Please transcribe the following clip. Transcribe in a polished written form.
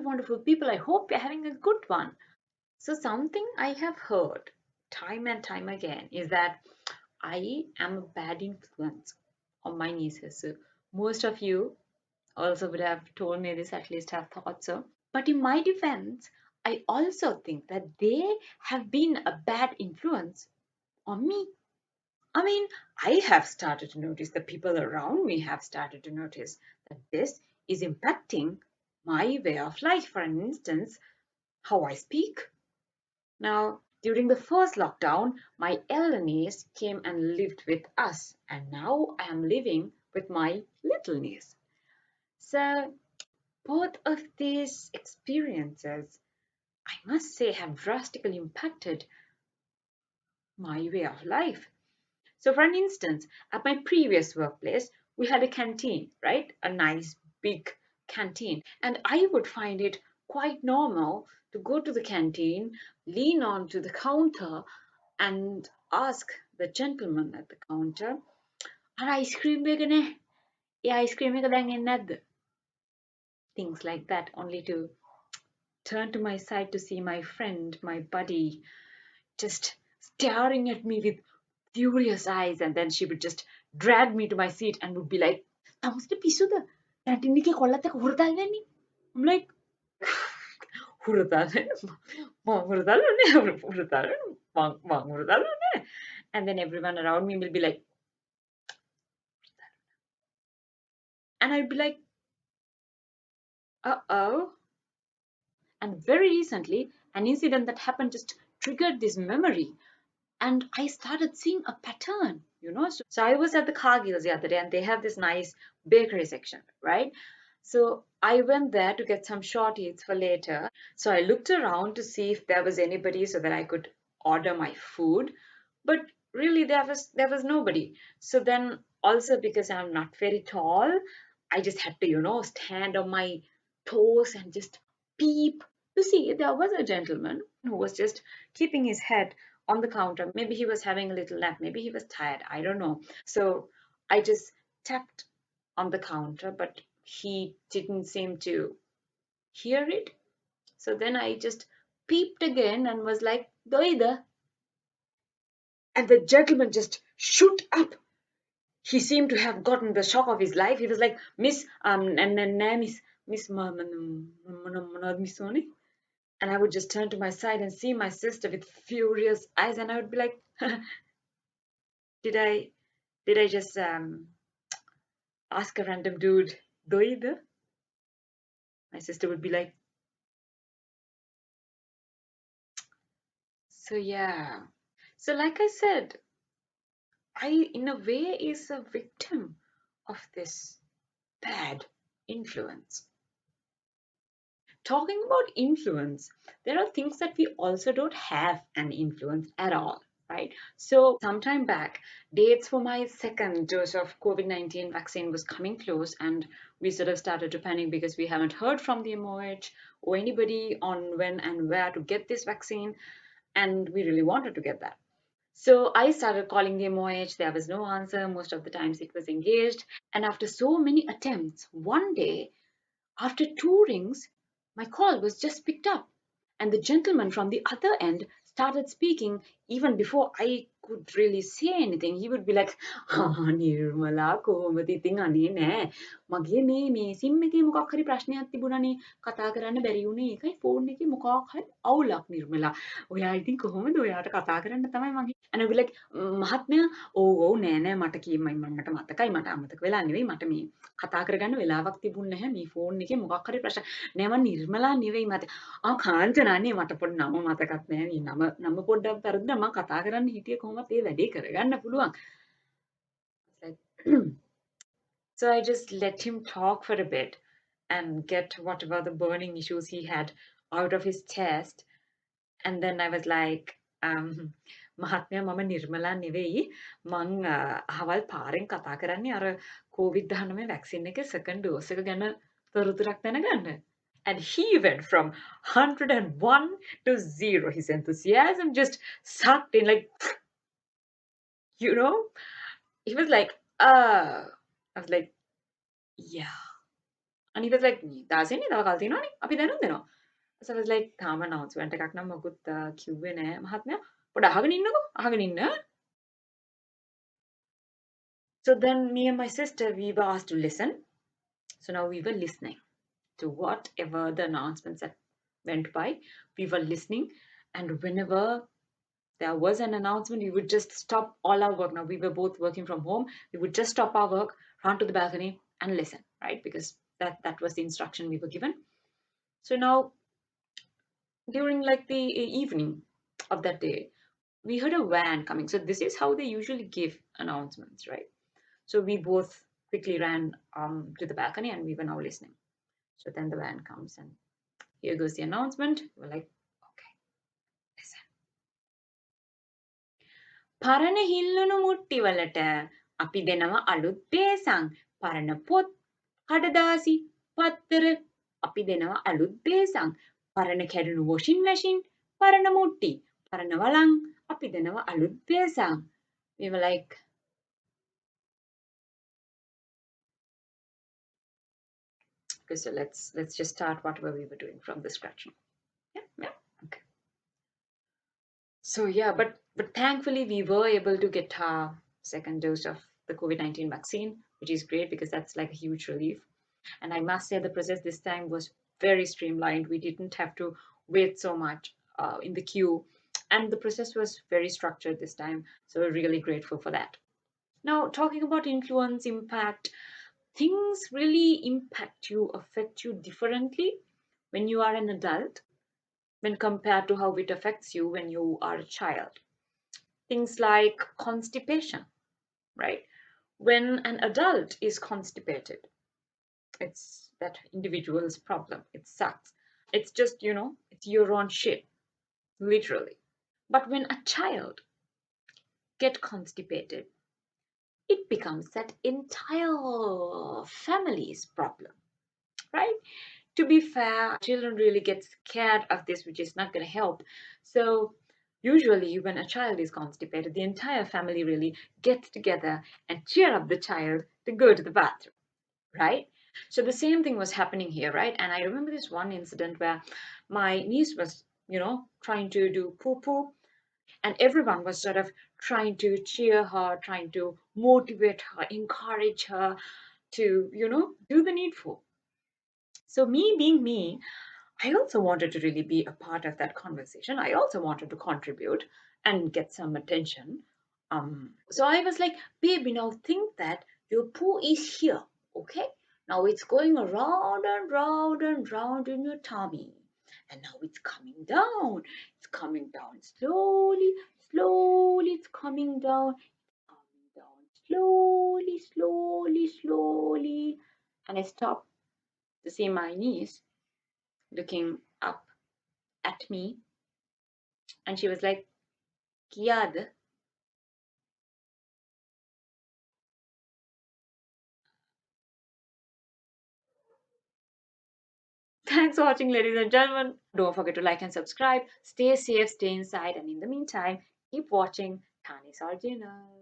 wonderful people. I hope you're having a good one. So, something I have heard time and time again is that I am a bad influence on my nieces. So, most of you also would have told me this, at least have thought so. But in my defense, I also think that they have been a bad influence on me. I mean, I have started to notice, the people around me have started to notice that this is impacting my way of life. For instance, how I speak. Now, during the first lockdown, my elder niece came and lived with us, and now I am living with my little niece. So, both of these experiences, I must say, have drastically impacted my way of life. So, for an instance, at my previous workplace, we had a canteen, right? A nice big canteen. And I would find it quite normal to go to the canteen, lean onto the counter, and ask the gentleman at the counter, "Are ice cream vegan? Yeah, ice cream vegan." Things like that, only to turn to my side to see my friend, my buddy, just staring at me with furious eyes, and then she would just drag me to my seat and would be like, "Tamusta pisuda? Canteen ke kollata hurudalani?" I'm like, "Hurudal, hurudalane, hurudalane, hurudalane." And then everyone around me will be like, and I'd be like, "Uh-oh." And very recently, an incident that happened just triggered this memory. And I started seeing a pattern. So I was at the Cargills the other day, and they have this nice bakery section, right? So I went there to get some short eats for later. So I looked around to see if there was anybody so that I could order my food, but really there was nobody. So then also because I'm not very tall, I just had to stand on my toes and just peep to see there was a gentleman who was just keeping his head on the counter. Maybe he was having a little nap, maybe he was tired, I don't know. So I just tapped on the counter, but he didn't seem to hear it. So then I just peeped again and was like, "Doida." And the gentleman just shoot up. He seemed to have gotten the shock of his life. He was like, "Miss, Miss Missoni." And I would just turn to my side and see my sister with furious eyes, and I would be like, "Did I just ask a random dude, doida?" My sister would be like, so yeah. So like I said, I in a way is a victim of this bad influence. Talking about influence, there are things that we also don't have an influence at all, right? So, sometime back, dates for my second dose of COVID-19 vaccine was coming close, and we sort of started to panic because we haven't heard from the MOH or anybody on when and where to get this vaccine, and we really wanted to get that. So I started calling the MOH. There was no answer. Most of the times it was engaged. And after so many attempts, one day after two rings, my call was just picked up, and the gentleman from the other end started speaking even before I could really say anything. He would be like, "Nirmala කොහොමද ඉතින් අනේ නෑ මගේ මේ sim එකේ මොකක් හරි ප්‍රශ්නයක් තිබුණානේ කතා කරන්න බැරි වුණේ ඒකයි ෆෝන් එකේ මොකක් හරි අවුලක් නිර්මලා ඔයා ඉතින් කොහොමද ඔයාට කතා කරන්න තමයි මගේ." And I'd be like, "මහත්මයා ඔව් නෑ නෑ මට මට මතකයි මට අමතක වෙලා නෙවෙයි මට මේ කතා කරගන්න වෙලාවක් තිබුණ නැහැ මේ ෆෝන් එකේ මොකක් හරි ප්‍රශ්න නෑ මම නිර්මලා නෙවෙයි මට කාංචනානේ මට පොඩි නම මතකත් නැහැ මේ නම පොඩ්ඩක් වැරදුනා මම කතා කරන්න හිටියේ කොහොමද ඒ වැඩේ කරගන්න පුළුවන්." Like, so I just let him talk for a bit and get whatever the burning issues he had out of his chest. And then I was like, "මහත්මයා මම නිර්මලා නෙවෙයි මං අහවල් පාරෙන් කතා කරන්නේ අර COVID-19 වැක්සින් එකේ සෙකන්ඩ් ඩෝස් එක ගැන තොරතුරක් දැනගන්න." And he went from 101 to 0. His enthusiasm just sucked in, like, you know, he was like, I was like, yeah, And he was like, "දාසෙන්නේ තව කල් තියෙනවනේ. අපි දැනුම් දෙනවා." So I was like, තාම announcement එකක් නම් මොකුත් කිව්වේ නෑ මහත්මයා. පොඩ්ඩ අහගෙන ඉන්නකෝ. අහගෙන ඉන්න. So then me and my sister, we were asked to listen. So now we were listening to whatever the announcements that went by. We were listening. And whenever there was an announcement, we would just stop all our work. Now we were both working from home. We would just stop our work, run to the balcony and listen, right? Because that was the instruction we were given. So now during like the evening of that day, we heard a van coming. So this is how they usually give announcements, right? So we both quickly ran to the balcony and we were now listening. So then the van comes and here goes the announcement. We're like, okay, listen. පරණ හිල්ලුණු මුට්ටිවලට අපි දෙනවා අලුත් බේසං පරණ පොත් කඩදාසි පත්තර අපි දෙනවා අලුත් බේසං පරණ කැඩුණු washing machine පරණ මුට්ටි පරණ වලං අපි දෙනවා අලුත් බේසං. We were like, okay, so let's just start whatever we were doing from the scratch. Yeah, okay. So yeah, but thankfully we were able to get our second dose of the COVID-19 vaccine, which is great because that's like a huge relief. And I must say the process this time was very streamlined. We didn't have to wait so much in the queue, and the process was very structured this time. So we're really grateful for that. Now, talking about influence, impact, things really impact you, affect you differently when you are an adult when compared to how it affects you when you are a child. Things like constipation, right? When an adult is constipated, it's that individual's problem. It sucks. It's just, it's your own shit, literally. But when a child get constipated, it becomes that entire family's problem, right? To be fair, children really get scared of this, which is not going to help. So usually when a child is constipated, the entire family really gets together and cheer up the child to go to the bathroom, right? So the same thing was happening here, right? And I remember this one incident where my niece was, trying to do poo poo, and everyone was sort of trying to cheer her, trying to motivate her, encourage her to, do the needful. So, me being me, I also wanted to really be a part of that conversation. I also wanted to contribute and get some attention. So I was like, baby, now think that your poo is here, okay? Now it's going around and round and round in your tummy. And now it's coming down. It's coming down slowly, slowly. It's coming down slowly, slowly, slowly. And I stopped to see my niece looking up at me, and she was like, Kiad. Thanks for watching, ladies and gentlemen. Don't forget to like and subscribe. Stay safe, stay inside, and in the meantime, keep watching Tani's Originals.